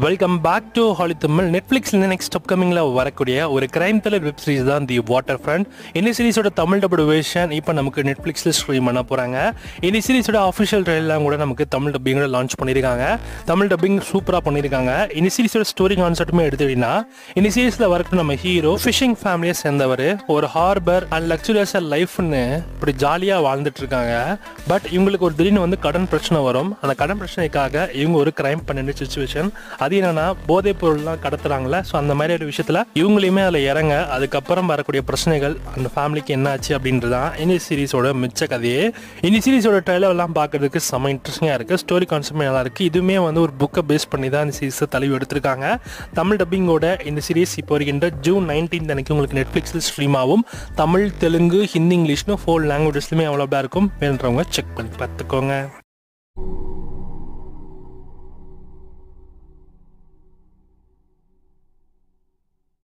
Welcome back to Holly Tamil. நெட்ஃப்ளிக்ஸ்ல next அப்கமிங்ல வரக்கூடிய ஒரு கிரைம் த்ரில்லர் வெப் சீரிஸ் தான் தி வாட்டர் ஃப்ரண்ட். இந்த சீரிஸோட தமிழ் டப்டு வெர்ஷன் இப்போ நமக்கு நெட்ஃப்ளிக்ஸ்ல ஸ்ட்ரீம் பண்ண போறாங்க. இந்த சீரிஸோட அஃபிஷியல் ட்ரெயிலர்லாம் கூட நமக்கு தமிழ் டப்பிங்கோட லான்ச் பண்ணியிருக்காங்க. தமிழ் டப்பிங் சூப்பராக பண்ணியிருக்காங்க. இந்த சீரிஸோட ஸ்டோரி கான்செப்ட்டுமே எடுத்துக்கிட்டீங்கன்னா, இந்த சீரிஸில் வரக்கூடிய நம்ம ஹீரோ ஃபிஷிங் ஃபேமிலியை சேர்ந்தவர், ஒரு ஹார்பர் அண்ட் லக்ஸுரியஸ் லைஃப்னு இப்படி ஜாலியாக வாழ்ந்துட்டு இருக்காங்க. பட் இவங்களுக்கு ஒரு திடீர்னு வந்து கடன் பிரச்சனை வரும். அந்த கடன் பிரச்சனைக்காக இவங்க ஒரு கிரைம் பண்ணின சுச்சுவேஷன். அது என்னன்னா, போதைப் பொருள்லாம் கடத்துறாங்களே, ஸோ அந்த மாதிரி ஒரு விஷயத்துல இவங்களையுமே அதில் இறங்க, அதுக்கப்புறம் வரக்கூடிய பிரச்சனைகள் அந்த ஃபேமிலிக்கு என்ன ஆச்சு அப்படின்றதான் இந்த சீரிஸோட மிச்ச கதையே. இந்த சீரிஸோட ட்ரெய்லர் எல்லாம் பார்க்கறதுக்கு செம்ம இன்ட்ரெஸ்டிங்காக இருக்கு. ஸ்டோரி கான்செப்ட் நல்லா இருக்கு. இதுவுமே வந்து ஒரு புக்கை பேஸ் பண்ணி தான் இந்த சீரிஸை தழுவி எடுத்திருக்காங்க. தமிழ் டப்பிங்கோட இந்த சீரிஸ் இப்போ வருகின்ற ஜூன் 19 அன்னைக்கு உங்களுக்கு நெட்ஃப்ளிக்ஸில் ஸ்ட்ரீம் ஆகும். தமிழ், தெலுங்கு, ஹிந்தி, இங்கிலீஷ்னு 4 லாங்குவேஜஸ்லுமே அவைலபிளாக இருக்கும். வேணுன்றவங்க செக் பண்ணி பார்த்துக்கோங்க.